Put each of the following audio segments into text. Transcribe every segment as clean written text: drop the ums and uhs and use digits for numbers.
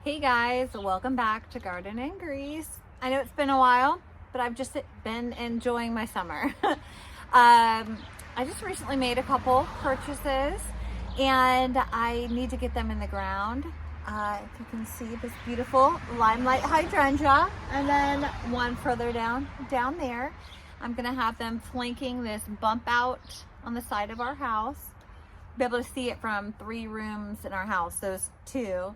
Hey guys, welcome back to Garden and Grease. I know it's been a while, but I've just been enjoying my summer. I just recently made a couple purchases and I need to get them in the ground. If you can see this beautiful limelight hydrangea, and then one further down there. I'm gonna have them flanking this bump out on the side of our house. Be able to see it from 3 rooms in our house, those 2.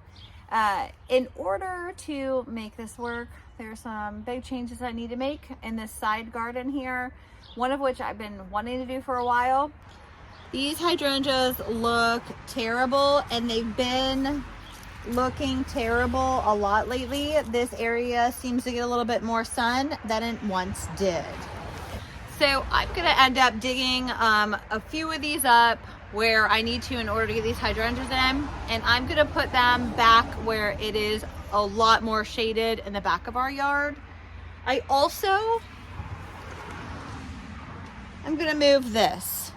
In order to make this work, there's some big changes I need to make in this side garden here, one of which I've been wanting to do for a while. These hydrangeas look terrible, and they've been looking terrible a lot lately. This area seems to get a little bit more sun than it once did. So I'm gonna end up digging a few of these up where I need to in order to get these hydrangeas in, and I'm gonna put them back where it is a lot more shaded in the back of our yard. I'm gonna move this.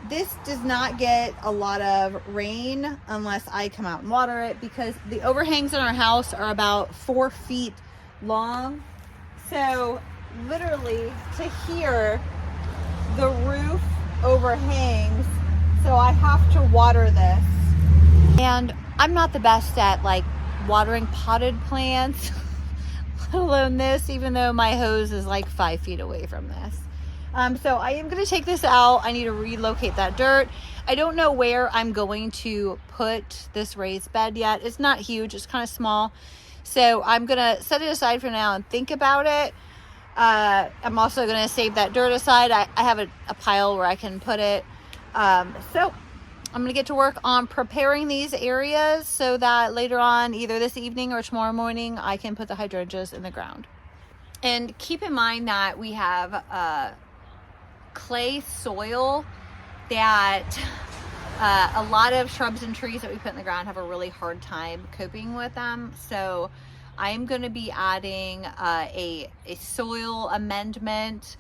This does not get a lot of rain unless I come out and water it, because the overhangs in our house are about 4 feet long. So literally to here, the roof overhangs, so I have to water this. And I'm not the best at like watering potted plants, let alone this, even though my hose is like 5 feet away from this. So I am going to take this out. I need to relocate that dirt. I don't know where I'm going to put this raised bed yet. It's not huge, it's kind of small. So I'm going to set it aside for now and think about it. I'm also going to save that dirt aside. I have a pile where I can put it. So I'm going to get to work on preparing these areas so that later on, either this evening or tomorrow morning, I can put the hydrangeas in the ground. And keep in mind that we have clay soil that a lot of shrubs and trees that we put in the ground have a really hard time coping with them. So I'm going to be adding a soil amendment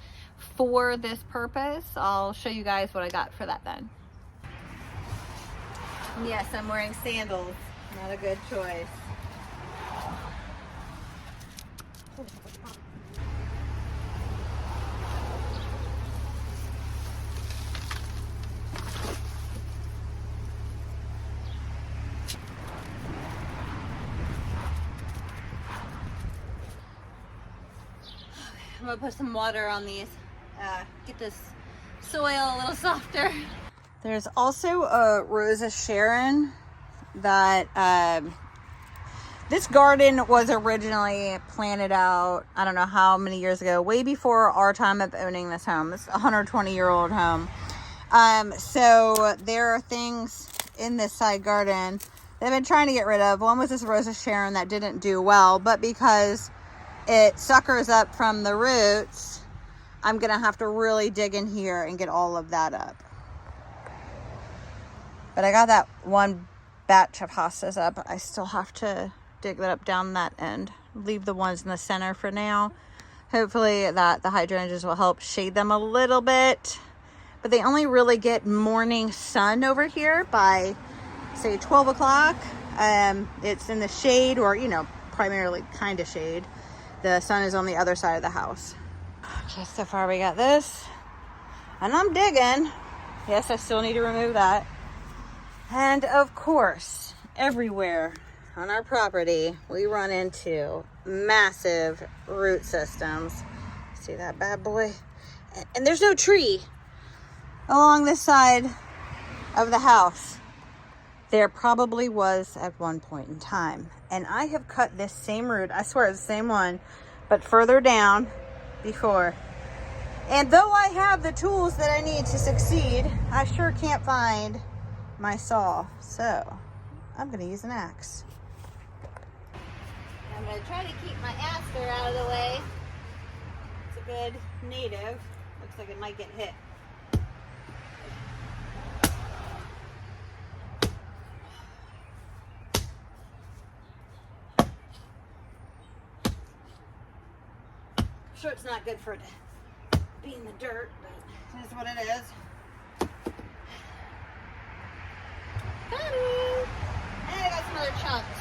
for this purpose. I'll show you guys what I got for that then. Yes, I'm wearing sandals. Not a good choice. I'm gonna put some water on these, get this soil a little softer. There's also a Rosa Sharon that, this garden was originally planted out, I don't know how many years ago, way before our time of owning this home. It's a 120-year-old home. So there are things in this side garden that I've been trying to get rid of. One was this Rosa Sharon that didn't do well, but because it suckers up from the roots, I'm gonna have to really dig in here and get all of that up. But I got that one batch of hostas up. I still have to dig that up down that end. Leave the ones in the center for now. Hopefully that the hydrangeas will help shade them a little bit. But they only really get morning sun over here by, say, 12 o'clock. It's in the shade, or, you know, primarily kind of shade. The sun is on the other side of the house. Okay, so far we got this. And I'm digging. Yes, I still need to remove that. And of course, everywhere on our property, we run into massive root systems. See that bad boy? And there's no tree along this side of the house. There probably was at one point in time. And I have cut this same root, I swear it's the same one, but further down before. And though I have the tools that I need to succeed, I sure can't find my saw. So I'm gonna use an axe. I'm gonna try to keep my aster out of the way. It's a good native. Looks like it might get hit. I'm sure it's not good for it to be in the dirt, but it is what it is. Got it! And I got some other chunks.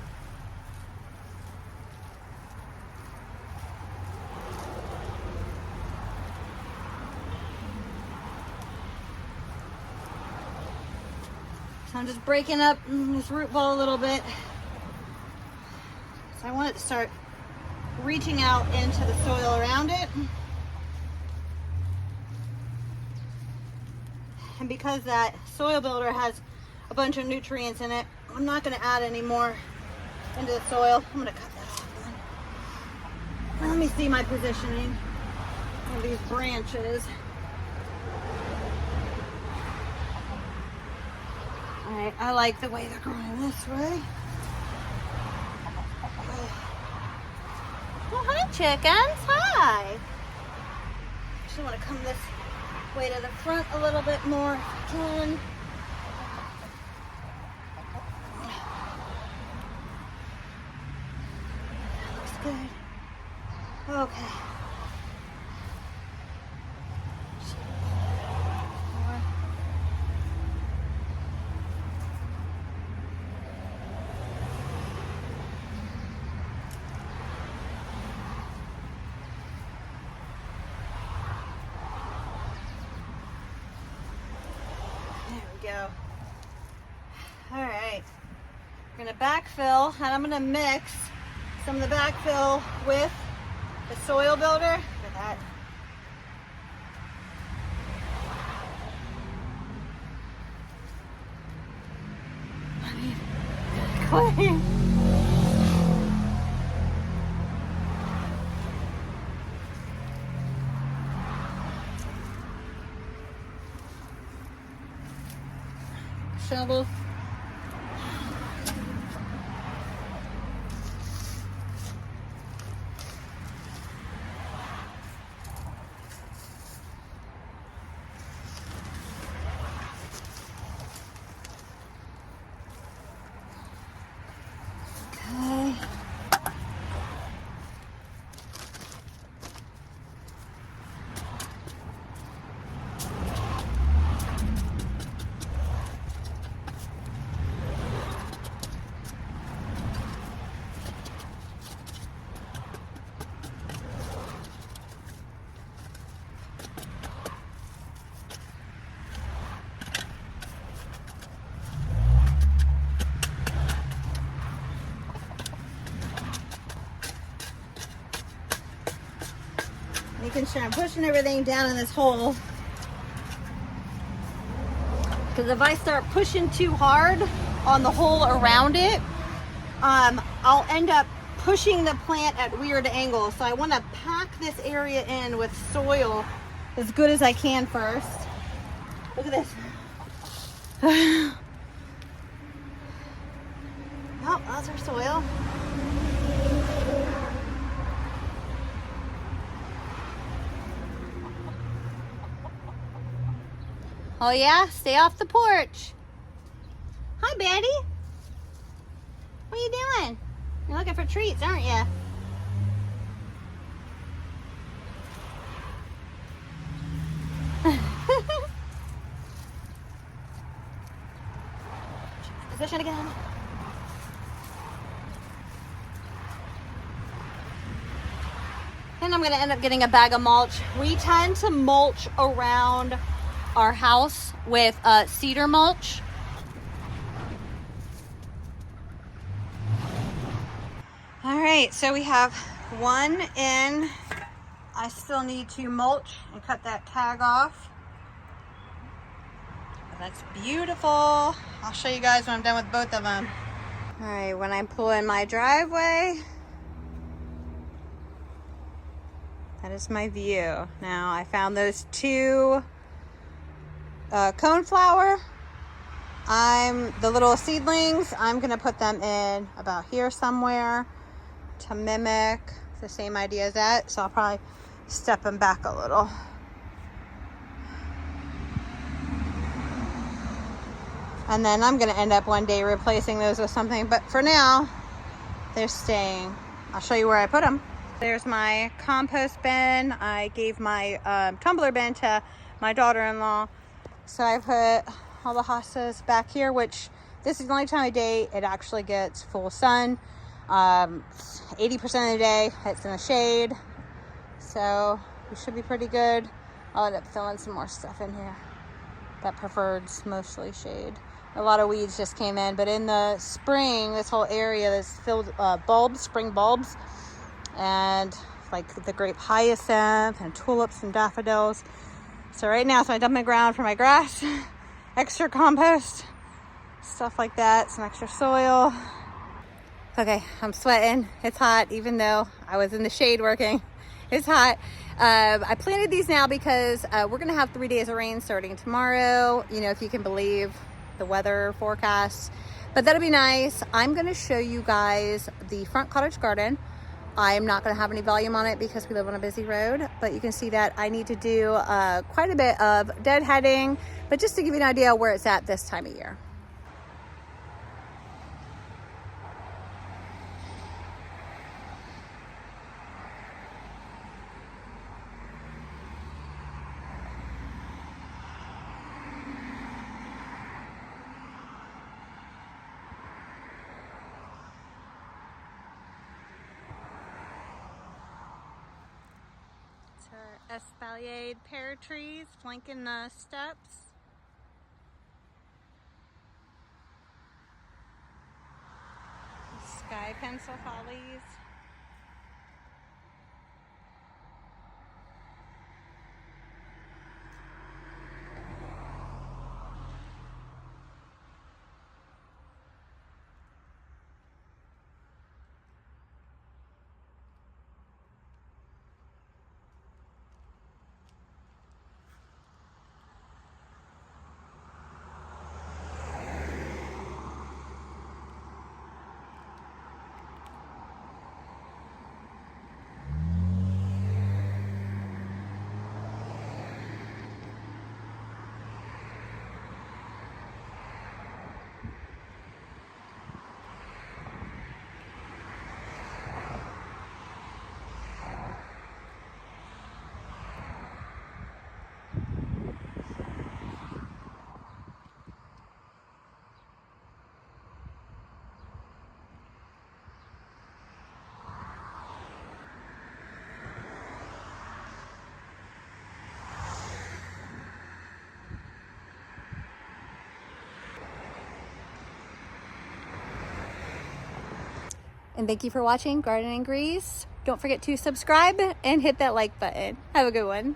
So I'm just breaking up this root ball a little bit. So I want it to start reaching out into the soil around it. And because that soil builder has a bunch of nutrients in it, I'm not going to add any more into the soil. I'm going to cut that off then. Let me see my positioning of these branches. Alright, I like the way they're growing this way. Oh, hi chickens, hi! Just want to come this way to the front a little bit more if I can. That looks good. Okay. Go. All right, we're gonna backfill, and I'm gonna mix some of the backfill with the soil builder. Look at that. Clay. Shovel. Okay. Making sure I'm pushing everything down in this hole. Because if I start pushing too hard on the hole around it, I'll end up pushing the plant at weird angles. So I want to pack this area in with soil as good as I can first. Look at this. Oh, that's our soil. Oh yeah? Stay off the porch. Hi, Betty. What are you doing? You're looking for treats, aren't you? Position again. And I'm going to end up getting a bag of mulch. We tend to mulch around our house with cedar mulch. All right, so we have one in. I still need to mulch and cut that tag off. That's beautiful. I'll show you guys when I'm done with both of them. All right, when I'm pulling my driveway, that is my view. Now I found those two coneflower. The little seedlings, I'm gonna put them in about here somewhere to mimic the same idea as that. So I'll probably step them back a little. And then I'm gonna end up one day replacing those with something, but for now, they're staying. I'll show you where I put them. There's my compost bin. I gave my tumbler bin to my daughter-in-law. So I put all the hostas back here, which this is the only time of day it actually gets full sun. 80% of the day it's in the shade. So we should be pretty good. I'll end up filling some more stuff in here that prefers mostly shade. A lot of weeds just came in, but in the spring, this whole area is filled bulbs, spring bulbs, and like the grape hyacinth and tulips and daffodils. So right now, so I dump my ground for my grass, extra compost, stuff like that, some extra soil. Okay, I'm sweating. It's hot, even though I was in the shade working. It's hot. I planted these now because we're gonna have 3 days of rain starting tomorrow. You know, if you can believe the weather forecast, but that'll be nice. I'm gonna show you guys the front cottage garden. I'm not gonna have any volume on it because we live on a busy road, but you can see that I need to do quite a bit of deadheading, but just to give you an idea where it's at this time of year. Our espaliered pear trees flanking the steps. Sky pencil hollies. And thank you for watching Gardening Grease. Don't forget to subscribe and hit that like button. Have a good one.